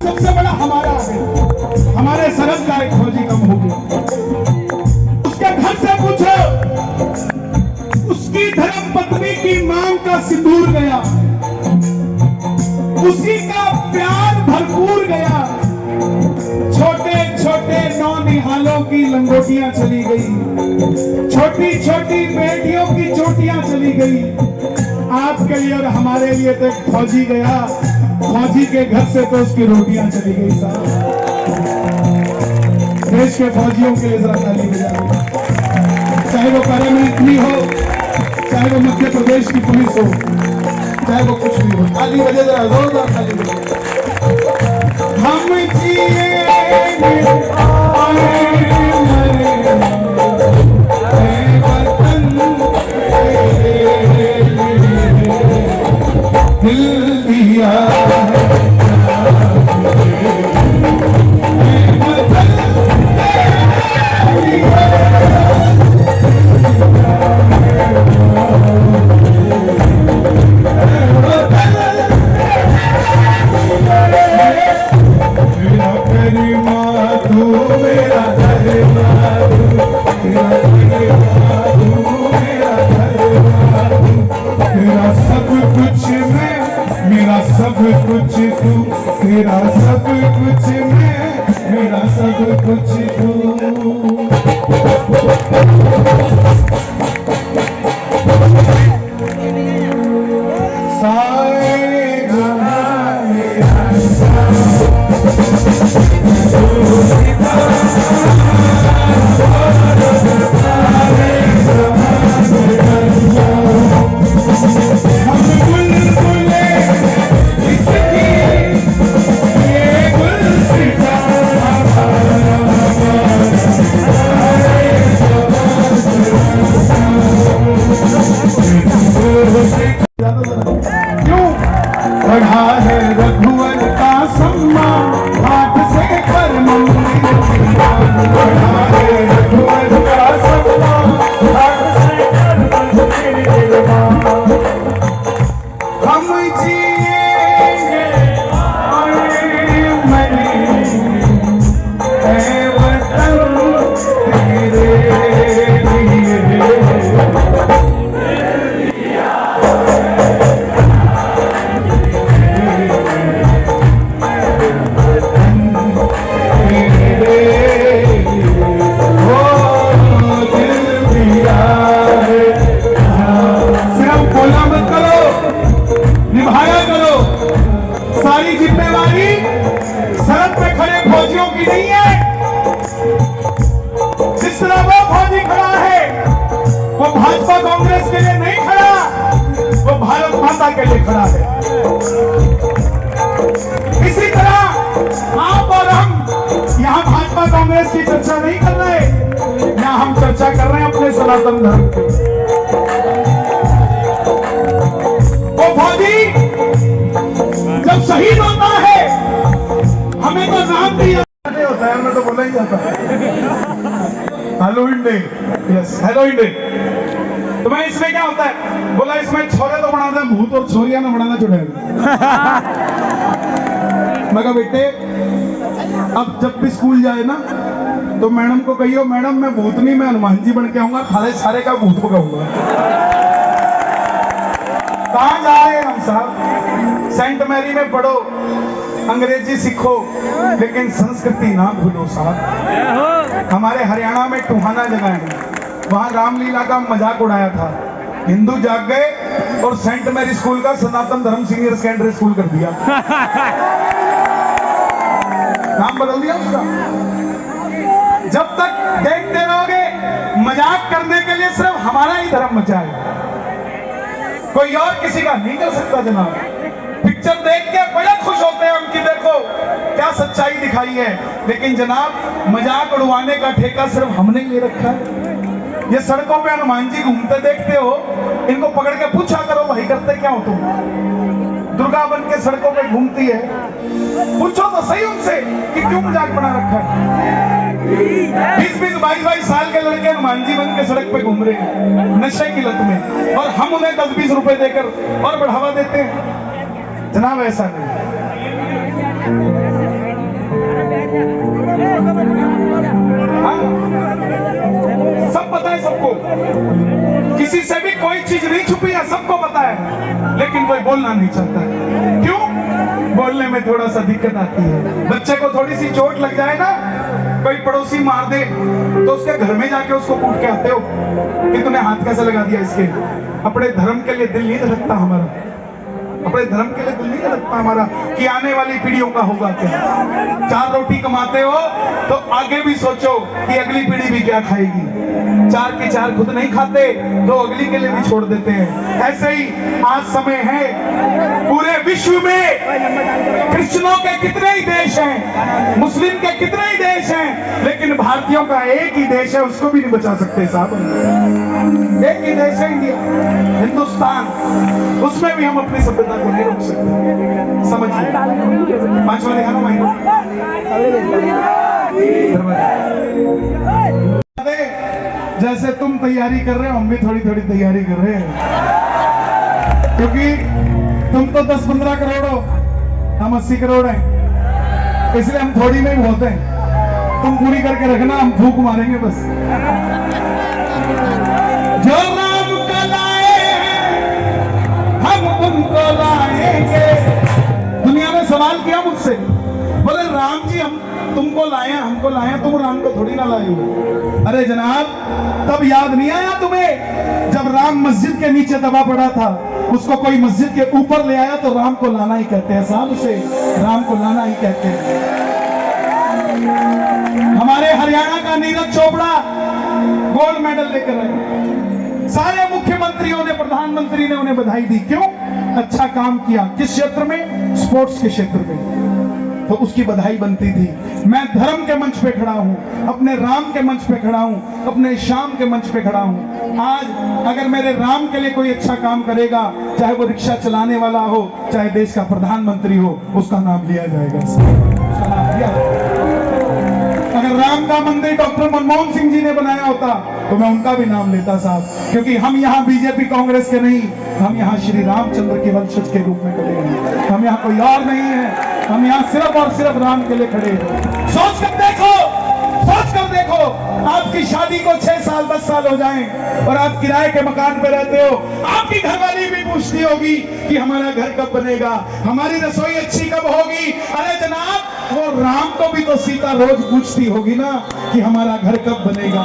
सबसे बड़ा हमारा है, हमारे सरहद का एक फौजी कम हो गया। उसके घर से पूछो, उसकी धर्म पत्नी की मांग का सिंदूर गया, उसी का प्यार भरपूर गया। छोटे छोटे नौनिहालों की लंगोटियां चली गई, छोटी छोटी बेटियों की चोटियां चली गई। आपके लिए और हमारे लिए तो एक फौजी गया, फौजी के घर से तो उसकी रोटियां चली गई। साहब, देश के फौजियों के लिए जरा ताली बजाइए, चाहे वो पैरामिलिट्री हो, चाहे वो मध्य प्रदेश की पुलिस हो, चाहे वो कुछ भी हो। ताली बजे जरा, जोरदार ताली बजे। हम दिल दिया सब कुछ तू, तेरा सब कुछ मैं, मेरा सब कुछ तू। सारे जहां मेरा बढ़ा है रघुवर का सम्मान, हाथ से पर बढ़ा है रघुवर का सम्मान, हाथ से पर हम जिएंगे मरेंगे वतन तेरे लिए। सारी जिम्मेवारी सरहद पे खड़े फौजियों की नहीं है। जिस तरह वो फौजी खड़ा है, वो भाजपा कांग्रेस के लिए नहीं खड़ा, वो भारत माता के लिए खड़ा है। इसी तरह आप और हम यहाँ भाजपा कांग्रेस की चर्चा नहीं कर रहे, यहाँ हम चर्चा कर रहे हैं अपने सनातन धर्म की। वो फौजी जब शहीद होता है, हमें तो नाम भी होता है, मैं तो बोला ही जाता है Halloween day. Yes, Halloween day. तो मैं इसमें क्या होता है, बोला इसमें छोरे तो बनाते हैं भूत और छोरियां ना बनाना चुड़ैल। मैं कहा बेटे, अब जब भी स्कूल जाए ना तो मैडम को कहियो, मैडम मैं भूत नहीं, मैं हनुमान जी बन के आऊंगा, खाले सारे का भूत पकाऊंगा। कहां जा रहे हैं हम साहब? सेंट मैरी में पढ़ो, अंग्रेजी सीखो, लेकिन संस्कृति ना भूलो साहब। हमारे हरियाणा में टुहाना जगह है, वहां रामलीला का मजाक उड़ाया था। हिंदू जाग गए और सेंट मैरी स्कूल का सनातन धर्म सीनियर सेकेंडरी स्कूल कर दिया। नाम बदल दिया उसका। जब तक देखते रहोगे, मजाक करने के लिए सिर्फ हमारा ही धर्म बचा है, कोई और किसी का नहीं कर सकता जनाब। पिक्चर देख के बड़े खुश होते हैं हम कि देखो क्या सच्चाई दिखाई है, लेकिन जनाब मजाक उड़वाने का ठेका सिर्फ हमने ले रखा है। ये सड़कों पे हनुमान जी घूमते देखते हो, इनको पकड़ के पूछा करो भाई करते क्या हो तुम? दुर्गा बन के सड़कों पे घूमती है, पूछो तो सही उनसे कि क्यों मजाक बना रखा है। 20-20, 22-22 साल के लड़के हनुमान जी बन के सड़क पे घूम रहे हैं नशे की लत में, और हम उन्हें 10-20 रुपए देकर और बढ़ावा देते हैं। जनाब ऐसा नहीं। बोलना नहीं चाहता है। क्यों? बोलने में थोड़ा सा दिक्कत आती है। बच्चे को थोड़ी सी चोट लग जाए ना, कोई पड़ोसी मार दे, तो उसके घर में जाके उसको कूट के आते हो कि तूने हाथ कैसे लगा दिया इसके। अपने धर्म के लिए दिल नहीं धड़कता हमारा, अपने धर्म के लिए दिल नहीं धड़कता हमारा कि आने वाली पीढ़ियों का होगा क्या। 4 रोटी कमाते हो तो आगे भी सोचो कि अगली पीढ़ी भी क्या खाएगी। 4 की 4 खुद नहीं खाते तो अगली के लिए भी छोड़ देते हैं। ऐसे ही आज समय है, पूरे विश्व में क्रिश्चियनों के कितने ही देश हैं, मुस्लिम के कितने ही देश हैं, लेकिन भारतीयों का एक ही देश है, उसको भी नहीं बचा सकते साहब। एक ही देश है इंडिया, हिंदुस्तान, उसमें भी हम अपनी सभ्यता को नहीं रोक सकते। समझिए। 5वां दिखाना माइंड। जैसे तुम तैयारी कर रहे हो, हम भी थोड़ी थोड़ी तैयारी कर रहे हैं, क्योंकि तुम तो 10-15 करोड़ हो, हम 80 करोड़ हैं, इसलिए हम थोड़ी में ही बहुत हैं। तुम पूरी करके रखना, हम फूंक मारेंगे बस। जो राम को लाए हम उनको लाएंगे। दुनिया ने सवाल किया मुझसे, बोले राम जी हम तुमको लाए, हमको लाए, तुम राम को थोड़ी ना लाए हो। अरे जनाब, तब याद नहीं आया तुम्हें जब राम मस्जिद के नीचे दबा पड़ा था, उसको कोई मस्जिद के ऊपर ले आया तो राम को लाना ही कहते हैं साहब, उसे राम को लाना ही कहते हैं। हमारे हरियाणा का नीरज चोपड़ा गोल्ड मेडल लेकर आए, सारे मुख्यमंत्रियों ने, प्रधानमंत्री ने उन्हें बधाई दी। क्यों? अच्छा काम किया। किस क्षेत्र में? स्पोर्ट्स के क्षेत्र में, तो उसकी बधाई बनती थी। मैं धर्म के मंच पे खड़ा हूं, अपने राम के मंच पे खड़ा हूं, अपने श्याम के मंच पे खड़ा हूं। आज अगर मेरे राम के लिए कोई अच्छा काम करेगा, चाहे वो रिक्शा चलाने वाला हो, चाहे देश का प्रधानमंत्री हो, उसका नाम लिया जाएगा, उसका नाम लिया। अगर राम का मंदिर डॉक्टर मनमोहन सिंह जी ने बनाया होता तो मैं उनका भी नाम लेता साहब, क्योंकि हम यहाँ बीजेपी कांग्रेस के नहीं, हम यहाँ श्री रामचंद्र के वंशज के रूप में खड़े हैं। हम यहाँ कोई और नहीं है, हम यहाँ सिर्फ और सिर्फ राम के लिए खड़े हैं। सोच कर देखो, सोच कर देखो, आपकी शादी को 6 साल 10 साल हो जाएं और आप किराए के मकान पे रहते हो, आपकी घरवाली भी पूछती होगी कि हमारा घर कब बनेगा, हमारी रसोई अच्छी कब होगी। अरे जनाब, वो राम को भी तो सीता रोज पूछती होगी ना कि हमारा घर कब बनेगा,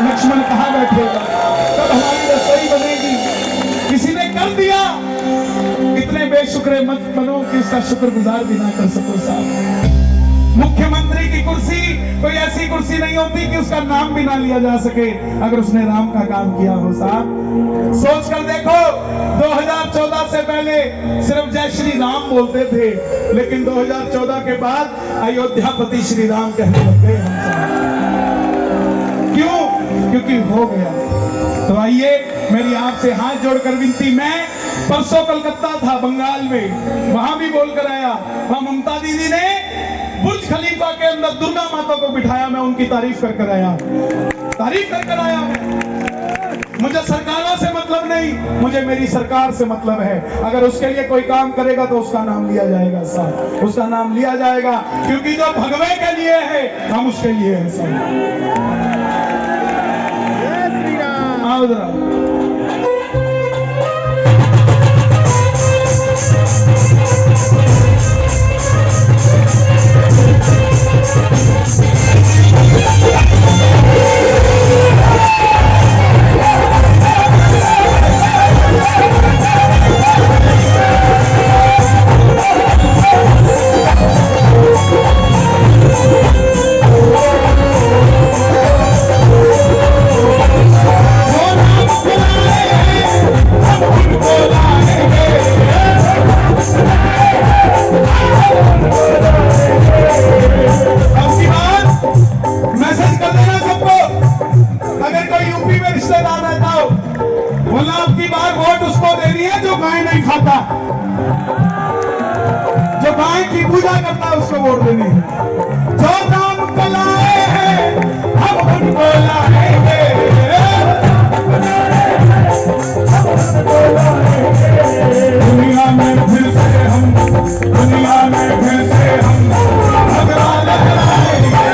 लक्ष्मण कहाँ बैठेगा, कब हमारी रसोई बनेगी। किसी ने कर दिया, इतने बेशुक्र मत बनो कि इसका शुक्रगुजार भी ना कर सको साहब। मुख्यमंत्री की कुर्सी कोई ऐसी कुर्सी नहीं होती कि उसका नाम भी ना लिया जा सके अगर उसने राम का काम किया हो साहब। सोच कर देखो, 2014 से पहले सिर्फ जय श्री राम बोलते थे, लेकिन 2014 के बाद अयोध्यापति श्री राम कहने लग गए हम साहब। क्यों? क्योंकि हो गया। तो आइए, मेरी आपसे हाथ जोड़कर विनती, मैं परसों कलकत्ता था बंगाल में, वहां भी बोलकर आया। वहां ममता दीदी ने बुर्ज खलीफा के अंदर दुर्गा माता को बिठाया, मैं उनकी तारीफ कर आया, तारीफ कर आया। मुझे सरकारों से मतलब नहीं, मुझे मेरी सरकार से मतलब है। अगर उसके लिए कोई काम करेगा तो उसका नाम लिया जाएगा साहब, उसका नाम लिया जाएगा, क्योंकि जो भगवे के लिए है हम उसके लिए हैं साहब। आओ जरा। जो गाय की पूजा करता है उसको वोट देनी है। जो नाम को लाए हैं हम उनको लाएंगे, दुनिया में फिर से हम, दुनिया में फिर से हम भगवा लहराएंगे।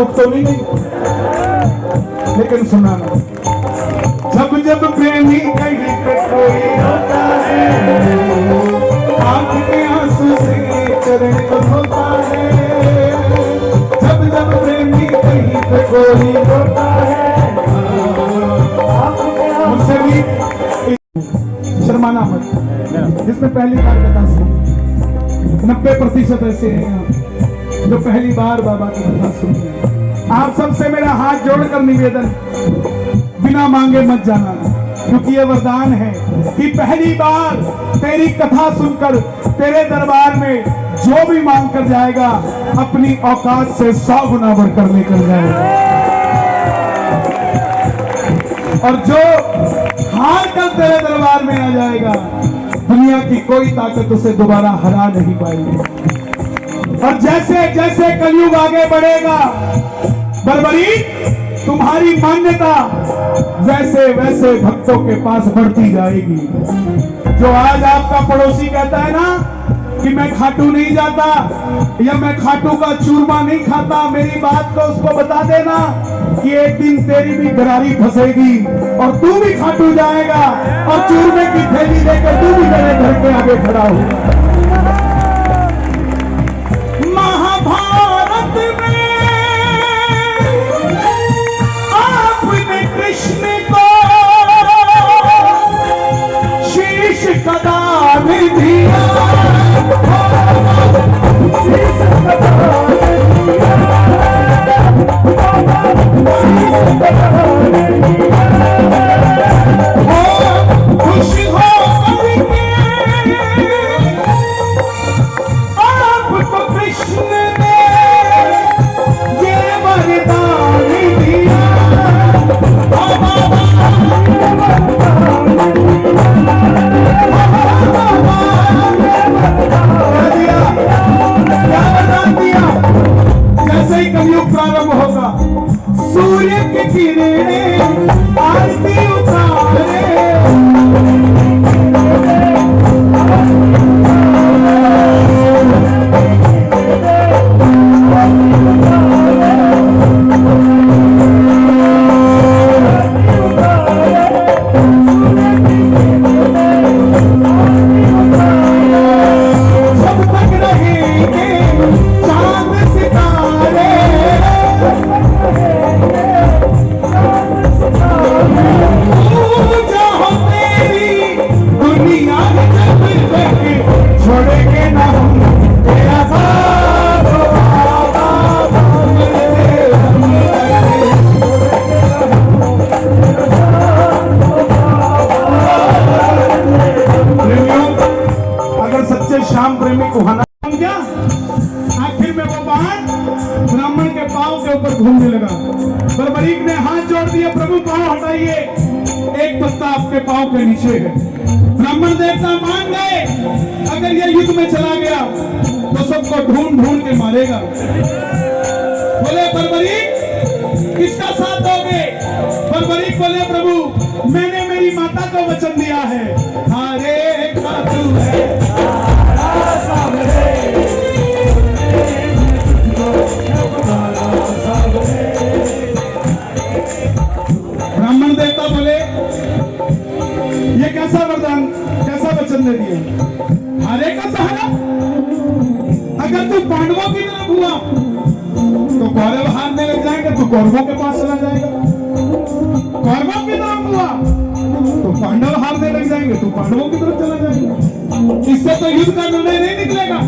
श्लोक तो नहीं लेकिन सुनाना। जब जब प्रेमी कहीं पे कोई होता है, आंख के आंसू से चरण को धोता है। जब जब प्रेमी कहीं पे कोई होता है, मुझसे भी शर्माना मत। जिसमें पहली बार कथा सुनी, 90% ऐसे हैं यहाँ जो पहली बार बाबा की कथा सुनी है। आप सबसे मेरा हाथ जोड़कर निवेदन, बिना मांगे मत जाना, क्योंकि ये वरदान है कि पहली बार तेरी कथा सुनकर तेरे दरबार में जो भी मांग कर जाएगा अपनी औकात से 100 गुना बढ़कर लेकर जाएगा। और जो हार कर तेरे दरबार में आ जाएगा, दुनिया की कोई ताकत उसे दोबारा हरा नहीं पाएगी। और जैसे जैसे कलयुग आगे बढ़ेगा, बरबरी तुम्हारी मान्यता वैसे वैसे भक्तों के पास बढ़ती जाएगी। जो आज आपका पड़ोसी कहता है ना कि मैं खाटू नहीं जाता या मैं खाटू का चूरमा नहीं खाता, मेरी बात को उसको बता देना कि एक दिन तेरी भी गरारी फंसेगी और तू भी खाटू जाएगा और चूरमे की थैली लेकर तू भी मेरे घर के आगे खड़ा होगा। महाभारत में आपने कृष्ण को शीश कदान दिया, खुश हो करके आपको कृष्ण ने ये वरदान दिया। क्या वरदान दिया? जैसे ही कलयुग प्रारंभ होगा, सूर्य की किरणें आरती उतारे, जब तक रहेंगे चांद सितारे, पूजा हो तेरी दुनिया में जब तक छोड़ेंगे ना हम तेरा साथ। अगर सच्चे श्याम प्रेमी को हना क्या, आखिर में वो बाण ब्राह्मण के पांव के ऊपर घूमने लगा। बरबरीक ने हाथ जोड़ दिया, प्रभु पांव हटाइए, एक पत्ता आपके पांव के नीचे है। ब्राह्मण देवता मान गए, अगर ये युद्ध में चला गया तो सबको ढूंढ ढूंढ के मारेगा। बोले बरबरीक किसका साथ दोगे? बरबरीक बोले प्रभु मैंने मेरी माता को वचन दिया है, हारे का तू है ब्राह्मण देवता बोले ये कैसा वरदान, कैसा वचन दे दिया? हारे का सहारा? अगर तू पांडवों की तरफ हुआ तो कौरव हारने लग जाएंगे, तू कौरवों के पास चला जाएगा। कौरवों की तरफ हुआ तो पांडव हारने लग जाएंगे, तू पांडवों की तरफ चला जाएगा। इससे तो युद्ध का निर्णय नहीं निकलेगा।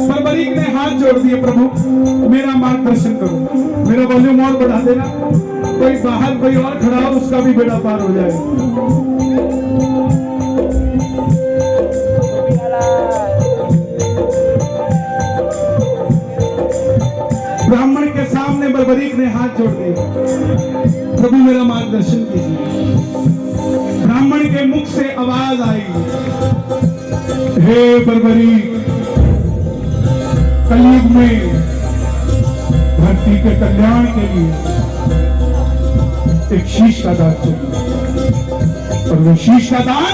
बरबरीक ने हाथ जोड़ दिए, प्रभु मेरा मार्गदर्शन करो, मेरा वॉल्यूम और बढ़ा देना, कोई बाहर कोई और खड़ा हो उसका भी बेड़ा पार हो जाए। ब्राह्मण के सामने बरबरीक ने हाथ जोड़ दिए, प्रभु मेरा मार्गदर्शन कीजिए। ब्राह्मण के मुख से आवाज आई, हे बरबरीक, कलयुग में धरती के कल्याण के लिए एक शीश का दान चाहिए, और वो शीश का दान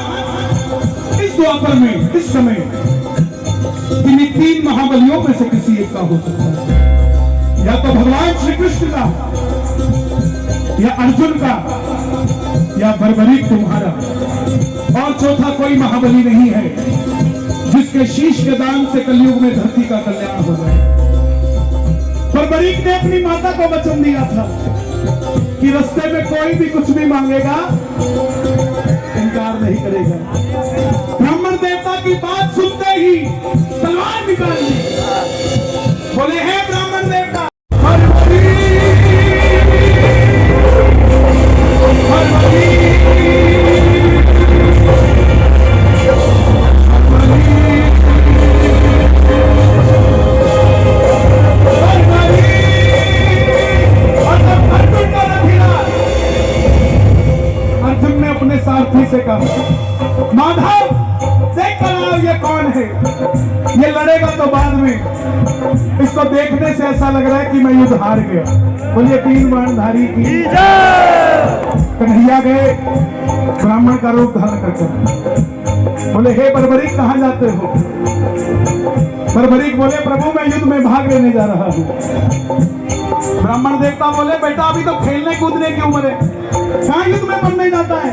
इस द्वापर में इस समय किन्हीं 3 महाबलियों में से किसी एक का हो सकता है। या तो भगवान श्री कृष्ण का, या अर्जुन का, या बर्बरीक तुम्हारा, और चौथा कोई महाबली नहीं है जिसके शीश के दान से कलयुग में धरती का कल्याण हो जाए। बर्बरीक ने अपनी माता को वचन दिया था कि रास्ते में कोई भी कुछ भी मांगेगा इनकार नहीं करेगा। ब्राह्मण देवता की बात सुनते ही तलवार निकाल ली, बोले हैं ब्राह्मण देवता सारथी से कहा, माधव देख कर आओ ये कौन है, ये लड़ेगा तो बाद में, इसको देखने से ऐसा लग रहा है कि मैं युद्ध हार गया। बोलिए तीन बाणधारी की कन्हैया गए ब्राह्मण का रूप धारण करके, बोले हे बर्बरीक कहां जाते हो? बर्बरीक बोले प्रभु मैं युद्ध में भाग लेने जा रहा हूं। ब्राह्मण देवता बोले बेटा अभी तो खेलने कूदने की उम्र है, कहां युद्ध में बनने जाता है?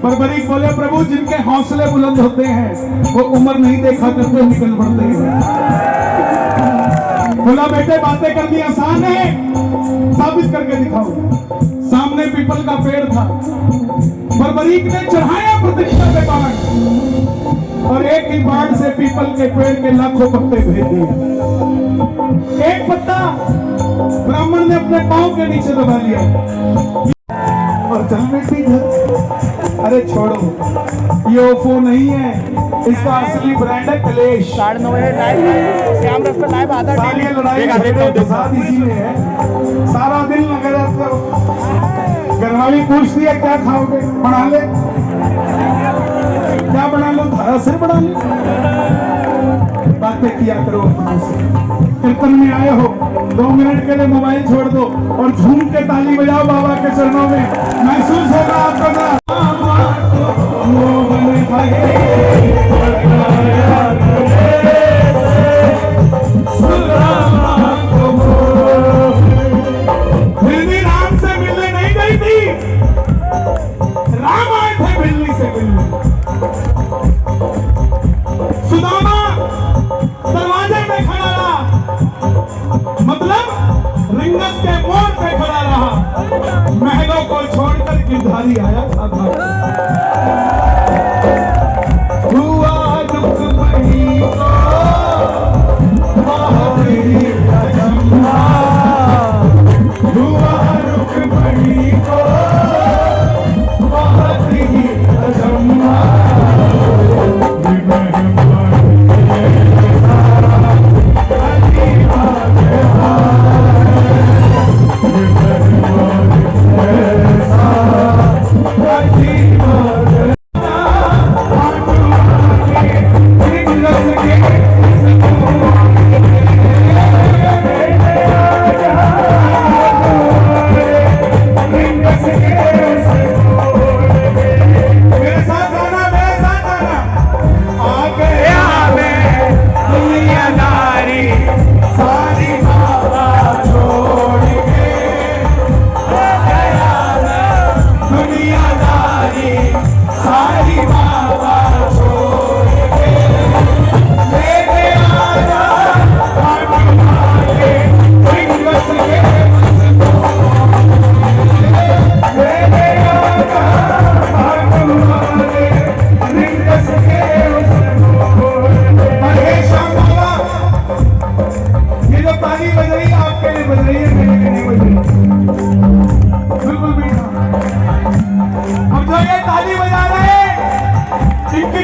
बर्बरीक बोले प्रभु जिनके हौसले बुलंद होते हैं वो उम्र नहीं देखा करते, निकल पड़ते हैं। बोला बेटे बातें करनी आसान है, साबित करके दिखाओ। सामने पीपल का पेड़ था, बर्बरीक ने चढ़ाया प्रतिष्ठा पे बाण, और एक ही बाण से पीपल के पेड़ के लाखों पत्ते भेज दिए। एक पत्ता ब्राह्मण ने अपने पांव के नीचे दबा लिया और चल बैठी घर। अरे छोड़ो, ये ओफो नहीं है, इसका असली ब्रांड है कलेश। 9:30 लाइव श्याम रस पे लाइव आता सारी है। लड़ाई साथ इसी में है, सारा दिन लगे रहते हो। घरवाली पूछती है क्या खाओगे, बना ले, क्या बना लो, धारा सिर बना ले। बातें किया करो अपनों से। कीर्तन में आए हो 2 मिनट के लिए मोबाइल छोड़ दो और झूम के ताली बजाओ बाबा के चरणों में, महसूस होगा आपका फिर भी राम से मिलने नहीं गई थी, राम आए थे मिलने से मिलने। सुदामा दरवाजे में खड़ा रहा, मतलब रिंगस के मोड़ पे खड़ा रहा, महलों को छोड़कर गिरधारी आया था। हुआ दुख भई को बहुत ही अचंभा, हुआ दुख भई को बहुत ही अचंभा।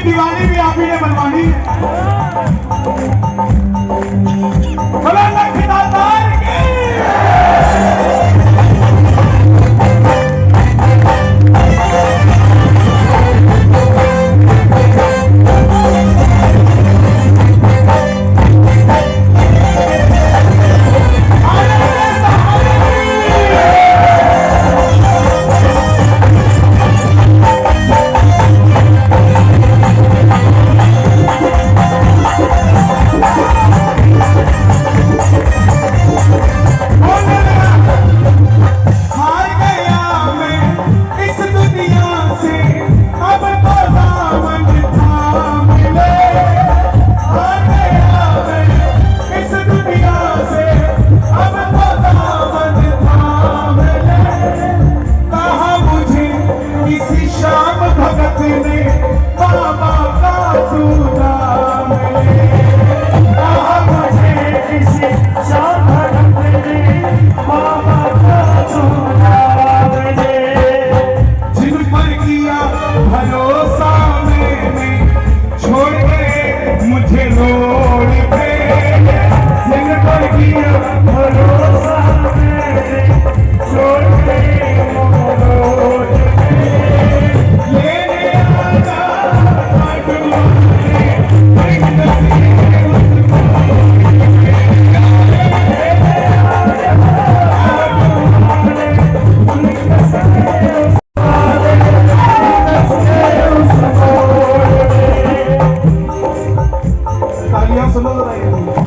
दिवाली भी आप ही ने बनवानी है। यहाँ सुनो जरा ये।